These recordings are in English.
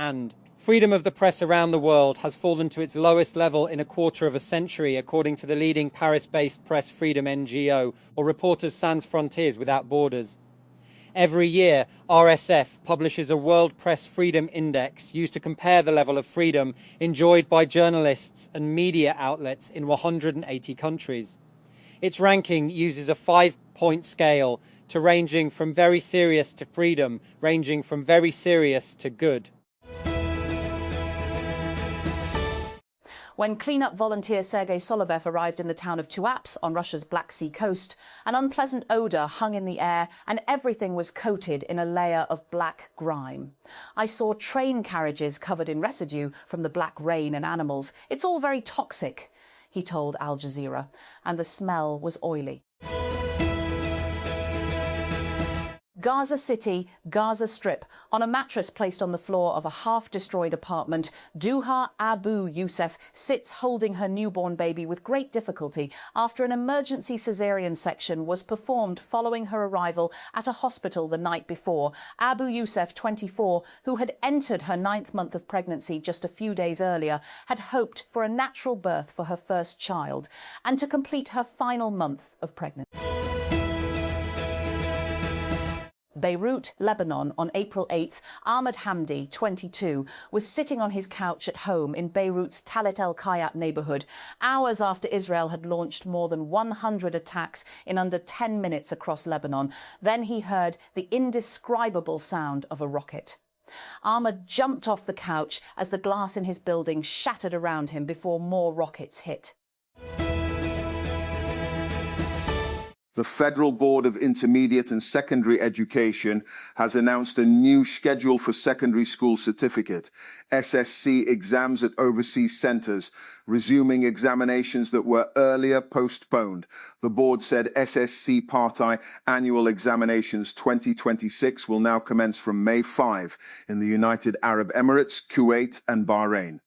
And freedom of the press around the world has fallen to its lowest level in a quarter of a century, according to the leading Paris-based press freedom NGO, or Reporters Sans Frontières Without Borders. Every year, RSF publishes a World Press Freedom Index used to compare the level of freedom enjoyed by journalists and media outlets in 180 countries. Its ranking uses a 5-point scale to ranging from very serious to freedom, ranging from very serious to good. When cleanup volunteer Sergei Solovev arrived in the town of Tuapse on Russia's Black Sea coast, an unpleasant odour hung in the air and everything was coated in a layer of black grime. I saw train carriages covered in residue from the black rain and animals. It's all very toxic, he told Al Jazeera, and the smell was oily. Gaza City, Gaza Strip. On a mattress placed on the floor of a half-destroyed apartment, Duha Abu Youssef sits holding her newborn baby with great difficulty after an emergency caesarean section was performed following her arrival at a hospital the night before. Abu Youssef, 24, who had entered her 9th month of pregnancy just a few days earlier, had hoped for a natural birth for her first child and to complete her final month of pregnancy. Beirut, Lebanon, on April 8th, Ahmed Hamdi, 22, was sitting on his couch at home in Beirut's Talit El Kayat neighbourhood, hours after Israel had launched more than 100 attacks in under 10 minutes across Lebanon. Then he heard the indescribable sound of a rocket. Ahmed jumped off the couch as the glass in his building shattered around him before more rockets hit. The Federal Board of Intermediate and Secondary Education has announced a new schedule for secondary school certificate, SSC exams at overseas centres, resuming examinations that were earlier postponed. The board said SSC Part-I annual examinations 2026 will now commence from May 5 in the United Arab Emirates, Kuwait and Bahrain.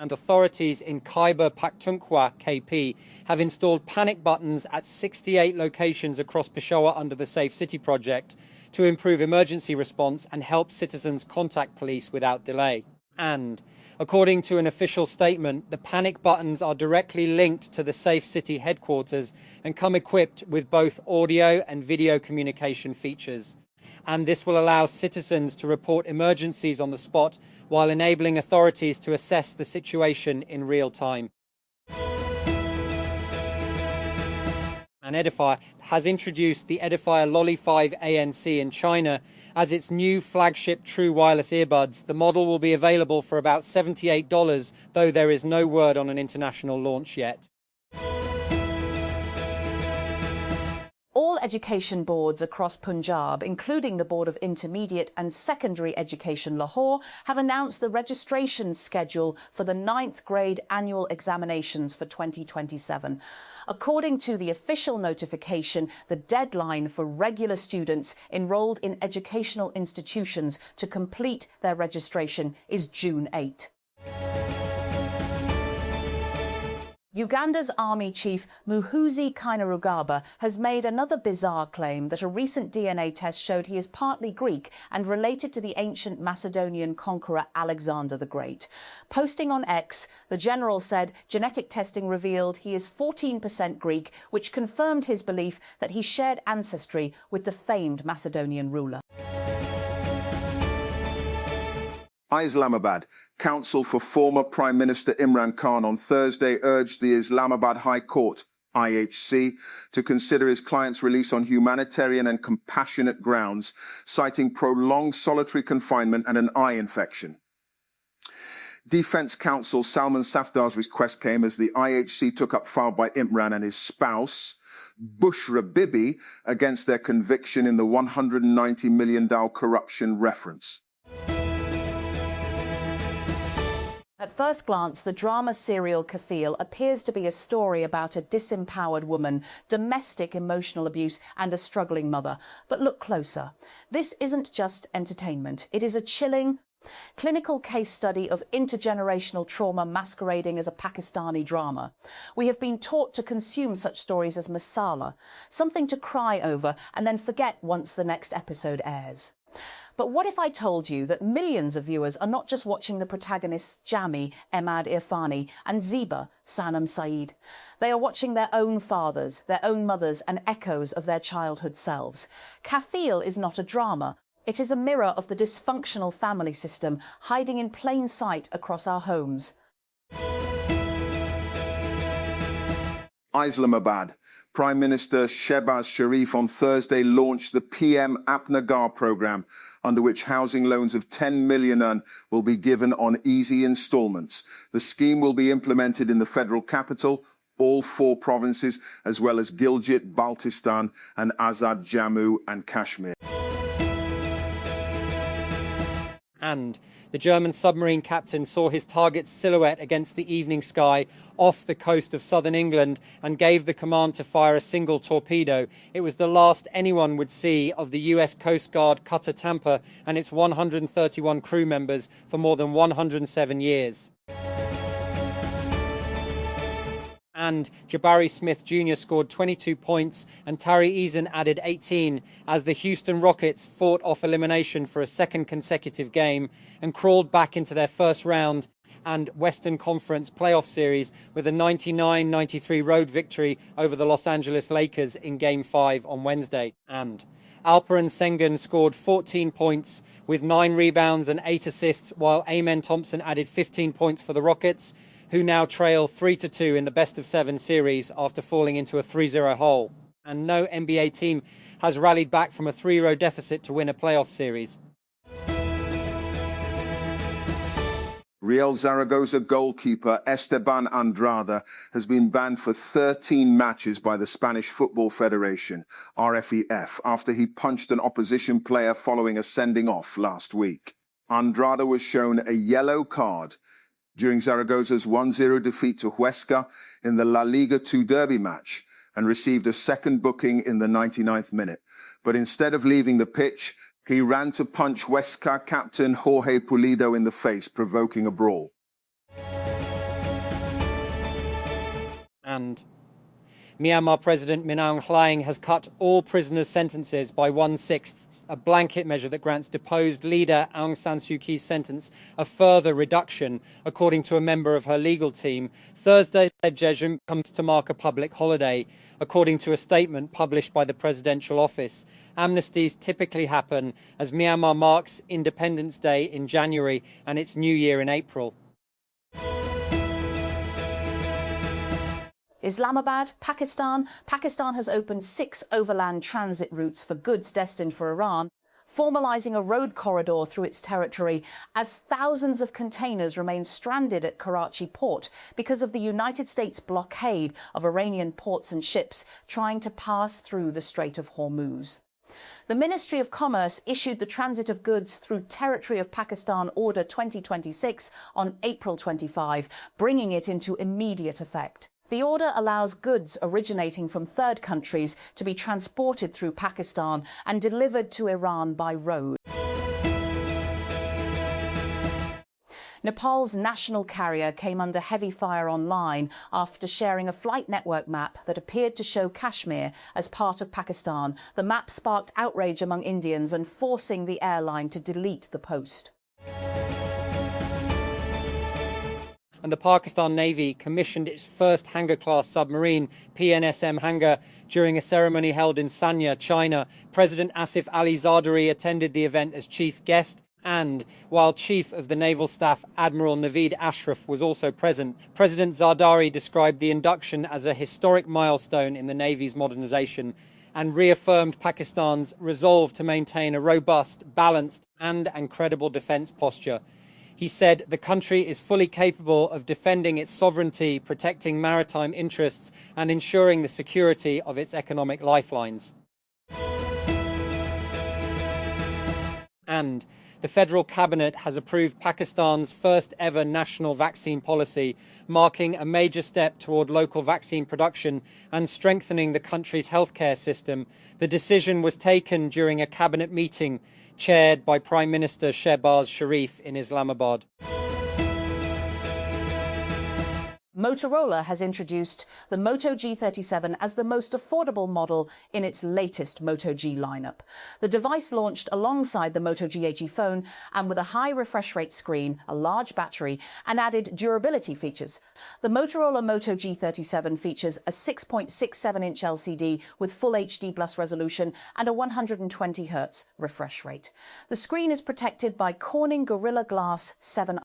And authorities in Khyber Pakhtunkhwa, KP, have installed panic buttons at 68 locations across Peshawar under the Safe City project to improve emergency response and help citizens contact police without delay. And, according to an official statement, the panic buttons are directly linked to the Safe City headquarters and come equipped with both audio and video communication features. And this will allow citizens to report emergencies on the spot while enabling authorities to assess the situation in real time. And Edifier has introduced the Edifier Lolly 5 ANC in China as its new flagship true wireless earbuds. The model will be available for about $78, though there is no word on an international launch yet. All education boards across Punjab, including the Board of Intermediate and Secondary Education Lahore, have announced the registration schedule for the 9th grade annual examinations for 2027. According to the official notification, the deadline for regular students enrolled in educational institutions to complete their registration is June 8. Uganda's army chief Muhoozi Kainerugaba has made another bizarre claim that a recent DNA test showed he is partly Greek and related to the ancient Macedonian conqueror Alexander the Great. Posting on X, the general said genetic testing revealed he is 14% Greek, which confirmed his belief that he shared ancestry with the famed Macedonian ruler. Islamabad. Counsel for former Prime Minister Imran Khan on Thursday urged the Islamabad High Court, IHC, to consider his client's release on humanitarian and compassionate grounds, citing prolonged solitary confinement and an eye infection. Defense counsel Salman Safdar's request came as the IHC took up file by Imran and his spouse, Bushra Bibi, against their conviction in the $190 million corruption reference. At first glance, the drama serial Pehel appears to be a story about a disempowered woman, domestic emotional abuse and a struggling mother. But look closer. This isn't just entertainment. It is a chilling, Clinical case study of intergenerational trauma masquerading as a Pakistani drama. We have been taught to consume such stories as masala, something to cry over and then forget once the next episode airs. But what if I told you that millions of viewers are not just watching the protagonists Jami, Emad Irfani, and Zeba, Sanam Saeed. They are watching their own fathers, their own mothers, and echoes of their childhood selves. Kafil is not a drama. It is a mirror of the dysfunctional family system hiding in plain sight across our homes. Islamabad. Prime Minister Shehbaz Sharif on Thursday launched the PM Apnagar programme, under which housing loans of 10 million will be given on easy instalments. The scheme will be implemented in the federal capital, all 4 provinces, as well as Gilgit, Baltistan and Azad Jammu and Kashmir. And the German submarine captain saw his target's silhouette against the evening sky off the coast of southern England and gave the command to fire a single torpedo. It was the last anyone would see of the US Coast Guard cutter Tampa and its 131 crew members for more than 107 years. And Jabari Smith Jr. scored 22 points and Tari Eason added 18 as the Houston Rockets fought off elimination for a second consecutive game and crawled back into their first round and Western Conference playoff series with a 99-93 road victory over the Los Angeles Lakers in Game 5 on Wednesday. And Alperen Sengun scored 14 points with 9 rebounds and 8 assists, while Amen Thompson added 15 points for the Rockets, who now trail 3-2 in the best-of-7 series after falling into a 3-0 hole. And no NBA team has rallied back from a 3-0 deficit to win a playoff series. Real Zaragoza goalkeeper Esteban Andrada has been banned for 13 matches by the Spanish Football Federation, RFEF, after he punched an opposition player following a sending-off last week. Andrada was shown a yellow card during Zaragoza's 1-0 defeat to Huesca in the La Liga 2 derby match and received a second booking in the 99th minute. But instead of leaving the pitch, he ran to punch Huesca captain Jorge Pulido in the face, provoking a brawl. And Myanmar President Min Aung Hlaing has cut all prisoners' sentences by 1/6, a blanket measure that grants deposed leader Aung San Suu Kyi's sentence a further reduction, according to a member of her legal team. Thursday's judgment comes to mark a public holiday, according to a statement published by the presidential office. Amnesties typically happen as Myanmar marks Independence Day in January and its New Year in April. Islamabad, Pakistan. Pakistan has opened 6 overland transit routes for goods destined for Iran, formalising a road corridor through its territory as thousands of containers remain stranded at Karachi port because of the United States blockade of Iranian ports and ships trying to pass through the Strait of Hormuz. The Ministry of Commerce issued the transit of goods through territory of Pakistan Order 2026 on April 25, bringing it into immediate effect. The order allows goods originating from third countries to be transported through Pakistan and delivered to Iran by road. Nepal's national carrier came under heavy fire online after sharing a flight network map that appeared to show Kashmir as part of Pakistan. The map sparked outrage among Indians and forcing the airline to delete the post. And the Pakistan Navy commissioned its first Hangar-class submarine, PNSM Hangar, during a ceremony held in Sanya, China. President Asif Ali Zardari attended the event as chief guest, and while Chief of the Naval Staff Admiral Naveed Ashraf was also present, President Zardari described the induction as a historic milestone in the Navy's modernization and reaffirmed Pakistan's resolve to maintain a robust, balanced and credible defense posture. He said the country is fully capable of defending its sovereignty, protecting maritime interests and ensuring the security of its economic lifelines. And the federal cabinet has approved Pakistan's first ever national vaccine policy, marking a major step toward local vaccine production and strengthening the country's healthcare system. The decision was taken during a cabinet meeting chaired by Prime Minister Shehbaz Sharif in Islamabad. Motorola has introduced the Moto G37 as the most affordable model in its latest Moto G lineup. The device launched alongside the Moto G80 phone and with a high refresh rate screen, a large battery and added durability features. The Motorola Moto G37 features a 6.67-inch LCD with full HD plus resolution and a 120 Hz refresh rate. The screen is protected by Corning Gorilla Glass 7.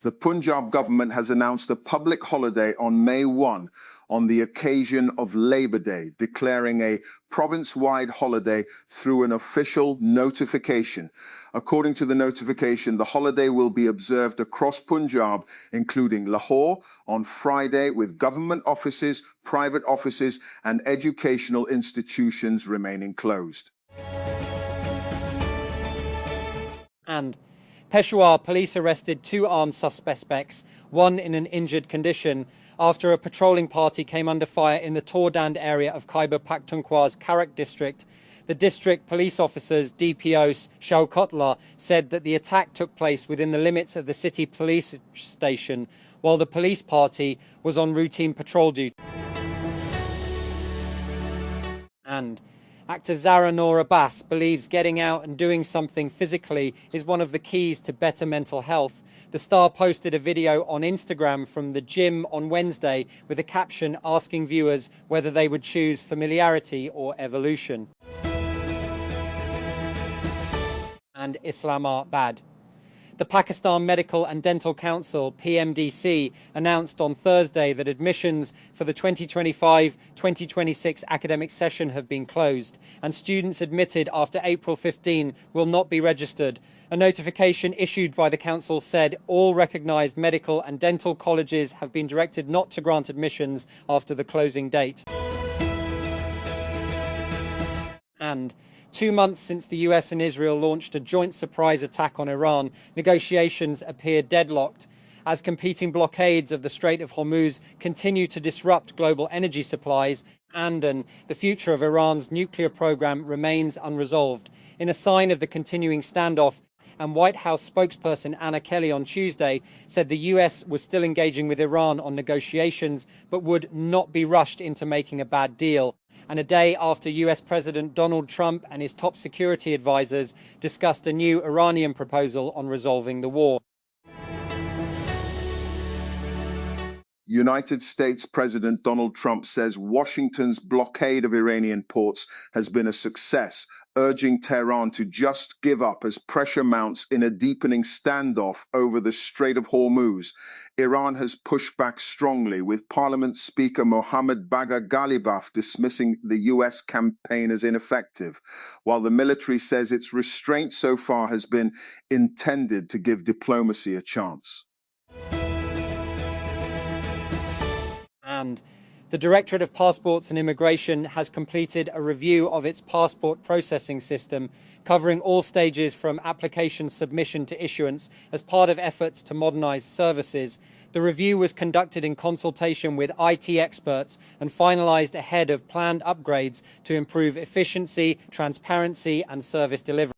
The Punjab government has announced a public holiday on May 1 on the occasion of Labour Day, declaring a province-wide holiday through an official notification. According to the notification, the holiday will be observed across Punjab, including Lahore, on Friday, with government offices, private offices and educational institutions remaining closed. And Peshawar police arrested 2 armed suspects, one in an injured condition, after a patrolling party came under fire in the Tordand area of Khyber Pakhtunkhwa's Karak district. The district police officers, DPO Shaukotla, said that the attack took place within the limits of the city police station, while the police party was on routine patrol duty. And actor Zara Noor Abbas believes getting out and doing something physically is one of the keys to better mental health. The star posted a video on Instagram from the gym on Wednesday with a caption asking viewers whether they would choose familiarity or evolution. And Islamabad. The Pakistan Medical and Dental Council, PMDC, announced on Thursday that admissions for the 2025-2026 academic session have been closed, and students admitted after April 15 will not be registered. A notification issued by the council said all recognised medical and dental colleges have been directed not to grant admissions after the closing date. And 2 months since the US and Israel launched a joint surprise attack on Iran, negotiations appear deadlocked as competing blockades of the Strait of Hormuz continue to disrupt global energy supplies, and the future of Iran's nuclear program remains unresolved. In a sign of the continuing standoff, and White House spokesperson Anna Kelly on Tuesday said the US was still engaging with Iran on negotiations but would not be rushed into making a bad deal. And a day after US President Donald Trump and his top security advisors discussed a new Iranian proposal on resolving the war. United States President Donald Trump says Washington's blockade of Iranian ports has been a success, urging Tehran to just give up as pressure mounts in a deepening standoff over the Strait of Hormuz. Iran has pushed back strongly, with Parliament Speaker Mohammad Bagher Ghalibaf dismissing the US campaign as ineffective, while the military says its restraint so far has been intended to give diplomacy a chance. And the Directorate of Passports and Immigration has completed a review of its passport processing system, covering all stages from application submission to issuance as part of efforts to modernise services. The review was conducted in consultation with IT experts and finalised ahead of planned upgrades to improve efficiency, transparency and service delivery.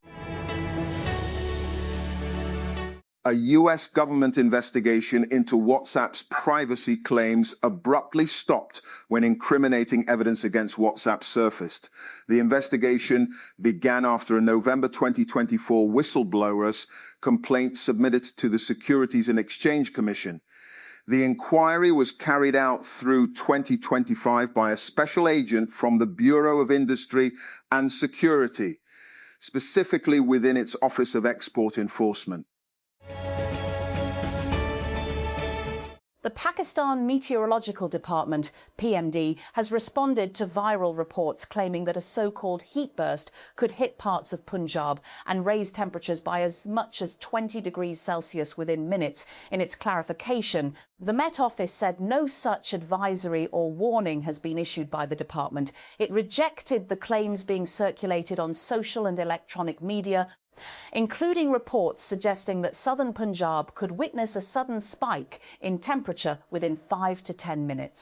A US government investigation into WhatsApp's privacy claims abruptly stopped when incriminating evidence against WhatsApp surfaced. The investigation began after a November 2024 whistleblower's complaint submitted to the Securities and Exchange Commission. The inquiry was carried out through 2025 by a special agent from the Bureau of Industry and Security, specifically within its Office of Export Enforcement. The Pakistan Meteorological Department, PMD, has responded to viral reports claiming that a so-called heat burst could hit parts of Punjab and raise temperatures by as much as 20 degrees Celsius within minutes. In its clarification, the Met Office said no such advisory or warning has been issued by the department. It rejected the claims being circulated on social and electronic media, including reports suggesting that southern Punjab could witness a sudden spike in temperature within 5 to 10 minutes.